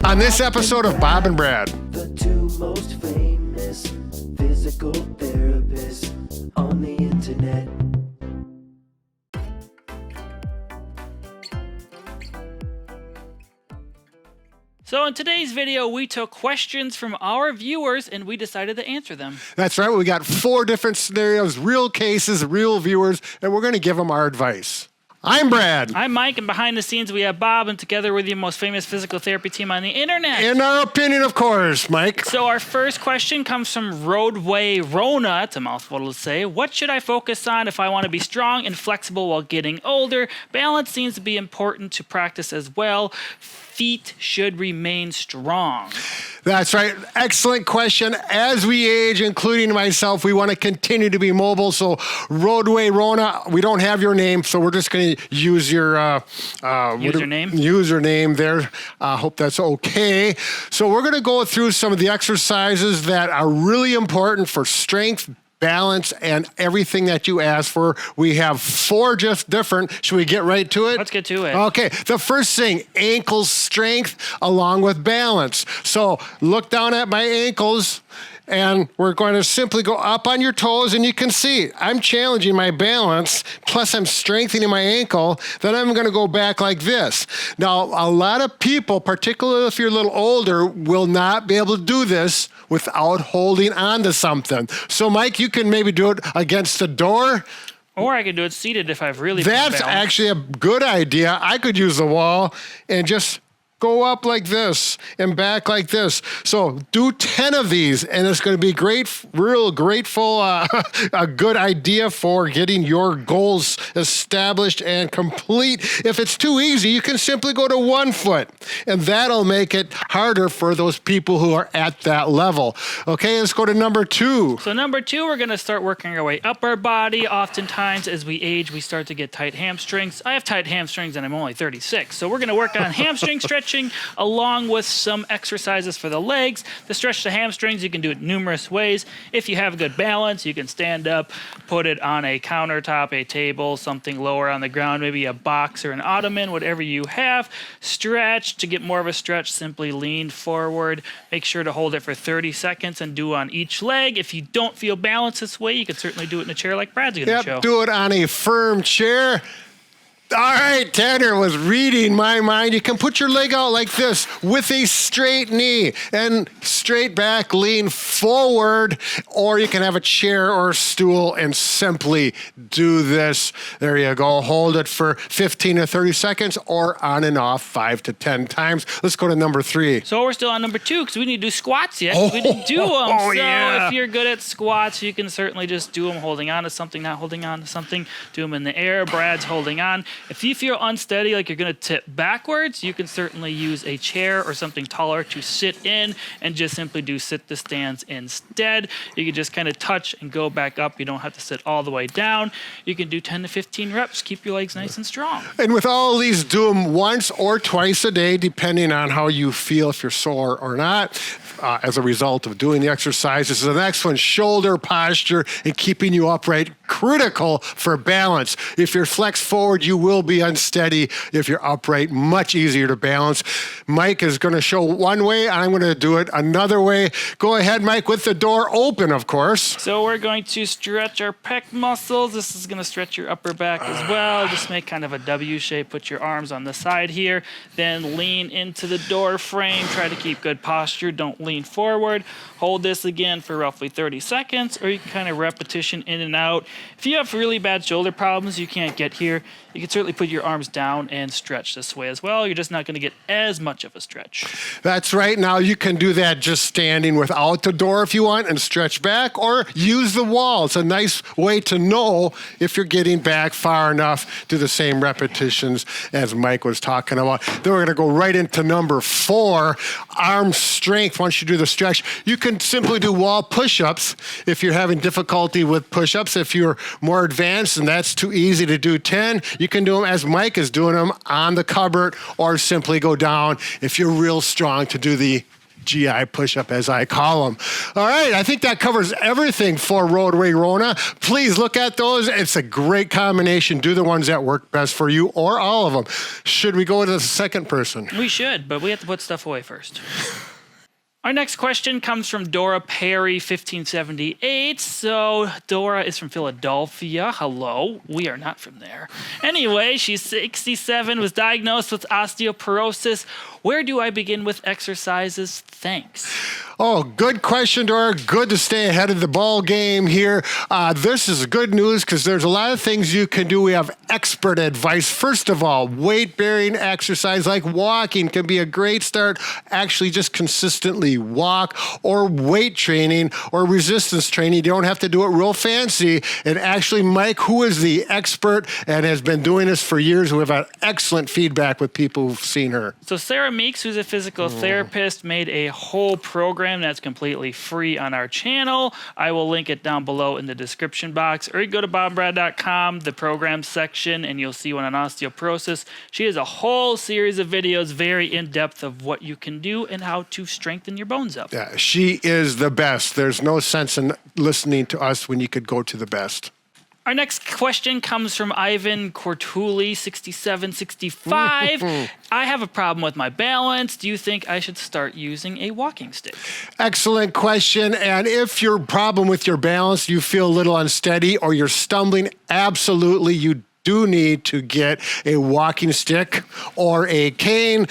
On this episode of Bob and Brad. The two most famous physical therapists on the internet. So in today's video, we took questions from our viewers and we decided to answer them. That's right. We got 4 different scenarios, real cases, real viewers, and we're going to give them our advice. I'm Brad. I'm Mike, and behind the scenes we have Bob, and together we're the most famous physical therapy team on the internet. In our opinion, of course, Mike. So our first question comes from Roadway Rona. It's a mouthful to say. What should I focus on if I want to be strong and flexible while getting older? Balance seems to be important to practice as well. Feet should remain strong. That's right. Excellent question. As we age, including myself, we want to continue to be mobile. So Roadway Rona, we don't have your name, so we're just going to use your username there. Hope that's okay. So we're going to go through some of the exercises that are really important for strength, balance, and everything that you asked for. We have 4 just different. Should we get right to it? Let's get to it. Okay. The first thing, ankle strength along with balance. So look down at my ankles, and we're going to simply go up on your toes, and you can see I'm challenging my balance, plus I'm strengthening my ankle. Then I'm going to go back like this. Now, a lot of people, particularly if you're a little older, will not be able to do this without holding on to something. So, Mike, you can maybe do it against the door. Or I could do it seated if I've really That's actually a good idea. I could use the wall and just go up like this and back like this. So do 10 of these, and it's going to be great, real grateful, a good idea for getting your goals established and complete. If it's too easy, you can simply go to 1 foot, and that'll make it harder for those people who are at that level. Okay, let's go to number 2. So number 2, we're going to start working our way up our body. Oftentimes, as we age, we start to get tight hamstrings. I have tight hamstrings, and I'm only 36. So we're going to work on hamstring stretching along with some exercises for the legs. To stretch the hamstrings, you can do it numerous ways. If you have good balance, you can stand up, put it on a countertop, a table, something lower on the ground, maybe a box or an ottoman, whatever you have. Stretch. To get more of a stretch, simply lean forward. Make sure to hold it for 30 seconds and do on each leg. If you don't feel balanced this way, you can certainly do it in a chair like Brad's going to show. Do it on a firm chair. All right, Tanner was reading my mind. You can put your leg out like this with a straight knee and straight back, lean forward, or you can have a chair or a stool and simply do this. There you go. Hold it for 15 to 30 seconds or on and off 5 to 10 times. Let's go to number 3. So we're still on number 2 because we need to do squats yet. We didn't do them. So if you're good at squats, you can certainly just do them holding on to something, not holding on to something. Do them in the air. Brad's holding on. If you feel unsteady, like you're going to tip backwards, you can certainly use a chair or something taller to sit in and just simply do sit to stands instead. You can just kind of touch and go back up. You don't have to sit all the way down. You can do 10 to 15 reps. Keep your legs nice and strong. And with all these, do them once or twice a day, depending on how you feel, if you're sore or not, as a result of doing the exercises. The next one, shoulder posture and keeping you upright, critical for balance. If you're flexed forward, you will be unsteady. If you're upright, much easier to balance. Mike is going to show one way. I'm going to do it another way. Go ahead, Mike, with the door open, of course. So we're going to stretch our pec muscles. This is going to stretch your upper back as well. Just make kind of a W shape. Put your arms on the side here. Then lean into the door frame. Try to keep good posture. Don't lean forward. Hold this again for roughly 30 seconds, or you can kind of repetition in and out. If you have really bad shoulder problems, you can't get here, you can certainly put your arms down and stretch this way as well. You're just not going to get as much of a stretch. That's right. Now you can do that just standing without the door if you want and stretch back, or use the wall. It's a nice way to know if you're getting back far enough. Do the same repetitions as Mike was talking about. Then we're going to go right into number 4, arm strength. Once you do the stretch, you can simply do wall push-ups if you're having difficulty with push-ups. If you're more advanced and that's too easy to do 10, you can do them as Mike is doing them on the cupboard, or simply go down if you're real strong to do the GI push-up, as I call them. All right, I think that covers everything for Roadway Rona. Please look at those. It's a great combination. Do the ones that work best for you or all of them. Should we go to the second person? We should, but we have to put stuff away first. Our next question comes from Dora Perry, 1578. So Dora is from Philadelphia. Hello. We are not from there. Anyway, she's 67, was diagnosed with osteoporosis. Where do I begin with exercises? Thanks. Oh, good question, Dora. Good to stay ahead of the ball game here. This is good news because there's a lot of things you can do. We have expert advice. First of all, weight-bearing exercise like walking can be a great start. Actually, just consistently walk, or weight training or resistance training. You don't have to do it real fancy. And actually, Mike, who is the expert and has been doing this for years, we have had excellent feedback with people who've seen her. So Sara Meek, who's a physical therapist, made a whole program that's completely free on our channel. I will link it down below in the description box, or you go to bobbrad.com, the program section, and you'll see one on osteoporosis. She has a whole series of videos, very in-depth, of what you can do and how to strengthen your bones up. Yeah, she is the best. There's no sense in listening to us when you could go to the best. Our next question comes from Ivan Cortuli, 6765. I have a problem with my balance. Do you think I should start using a walking stick? Excellent question. And if your problem with your balance, you feel a little unsteady or you're stumbling, absolutely you do need to get a walking stick or a cane.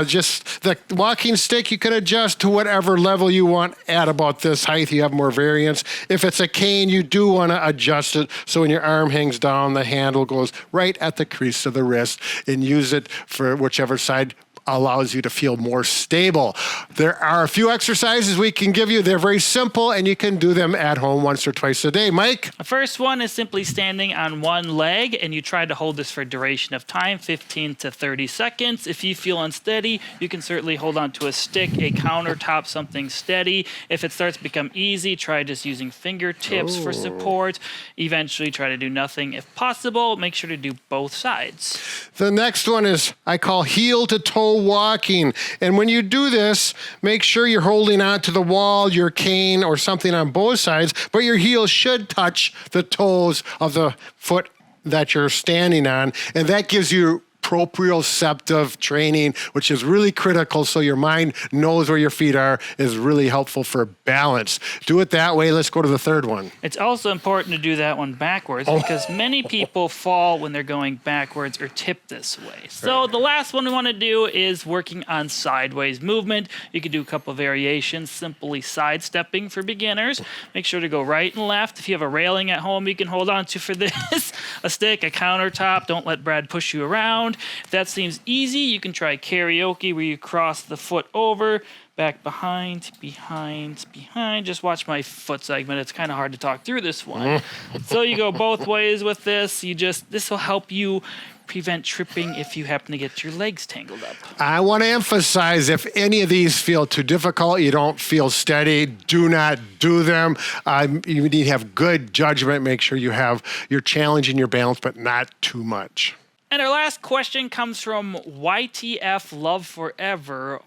Just the walking stick, you can adjust to whatever level you want at about this height. You have more variance. If it's a cane, you do want to adjust it so when your arm hangs down, the handle goes right at the crease of the wrist, and use it for whichever side allows you to feel more stable. There are a few exercises we can give you. They're very simple, and you can do them at home once or twice a day. Mike? The first one is simply standing on one leg, and you try to hold this for a duration of time, 15 to 30 seconds. If you feel unsteady, you can certainly hold on to a stick, a countertop, something steady. If it starts to become easy, try just using fingertips for support. Eventually, try to do nothing if possible. Make sure to do both sides. The next one is I call heel to toe walking. And when you do this, make sure you're holding on to the wall, your cane, or something on both sides, but your heel should touch the toes of the foot that you're standing on. And that gives you proprioceptive training, which is really critical so your mind knows where your feet are, is really helpful for balance. Do it that way. Let's go to the third one. It's also important to do that one backwards because many people fall when they're going backwards or tip this way. So the last one we want to do is working on sideways movement. You can do a couple of variations, simply sidestepping for beginners. Make sure to go right and left. If you have a railing at home you can hold on to for this, a stick, a countertop. Don't let Brad push you around. If that seems easy, you can try karaoke where you cross the foot over, back behind, behind, behind. Just watch my foot segment. It's kind of hard to talk through this one. So you go both ways with this. This will help you prevent tripping if you happen to get your legs tangled up. I want to emphasize, if any of these feel too difficult, you don't feel steady, do not do them. You need to have good judgment. Make sure you're challenging your balance, but not too much. And our last question comes from YTF Love Forever.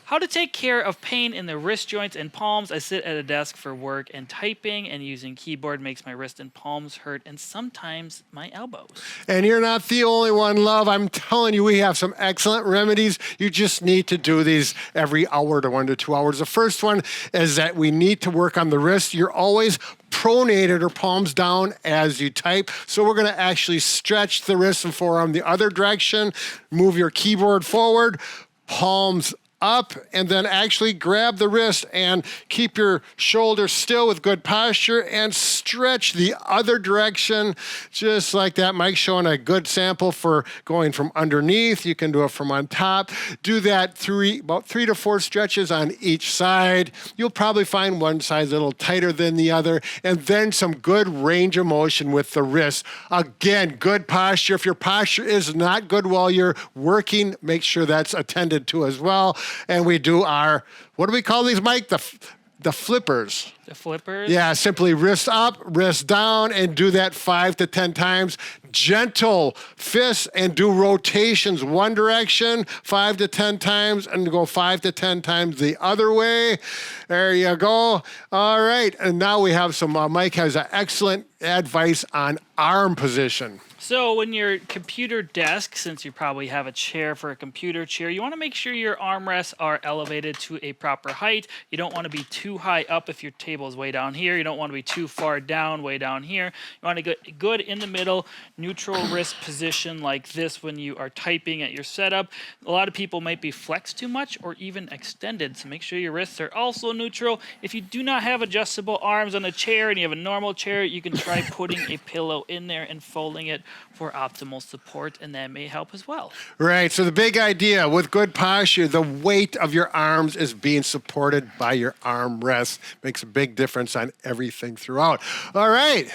How to take care of pain in the wrist joints and palms. I sit at a desk for work, and typing and using keyboard makes my wrist and palms hurt, and sometimes my elbows. And you're not the only one, love. I'm telling you, we have some excellent remedies. You just need to do these every hour to 1 to 2 hours. The first one is that we need to work on the wrist. You're always pronated or palms down as you type. So we're going to actually stretch the wrist and forearm the other direction. Move your keyboard forward, palms up, and then actually grab the wrist and keep your shoulders still with good posture and stretch the other direction just like that. Mike's showing a good sample for going from underneath. You can do it from on top. Do that about 3 to 4 stretches on each side. You'll probably find one side a little tighter than the other, and then some good range of motion with the wrist. Again, good posture. If your posture is not good while you're working, make sure that's attended to as well. And we do our, what do we call these, Mike? The flippers. The flippers. Yeah, simply wrist up, wrist down, and do that 5 to 10 times. Gentle fists and do rotations one direction 5 to 10 times and go 5 to 10 times the other way. There you go. All right. And now we have some, Mike has an excellent advice on arm position. So when your computer desk, since you probably have a chair for a computer chair, you want to make sure your armrests are elevated to a proper height. You don't want to be too high up if your table is way down here. You don't want to be too far down, way down here. You want to get good in the middle, neutral wrist position like this when you are typing at your setup. A lot of people might be flexed too much or even extended, so make sure your wrists are also neutral. If you do not have adjustable arms on a chair and you have a normal chair, you can try putting a pillow in there and folding it for optimal support, and that may help as well. Right. So the big idea with good posture, the weight of your arms is being supported by your arm rest. Makes a big difference on everything throughout. All right.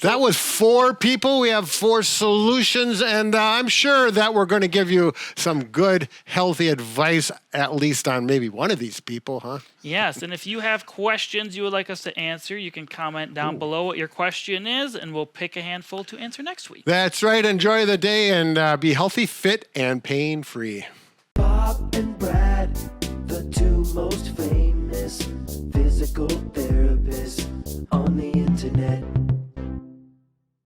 That was 4 people. We have 4 solutions, and I'm sure that we're going to give you some good, healthy advice, at least on maybe one of these people, huh? Yes, and if you have questions you would like us to answer, you can comment down below what your question is, and we'll pick a handful to answer next week. That's right. Enjoy the day and be healthy, fit, and pain-free. Bob and Brad, the 2 most famous physical therapists on the internet.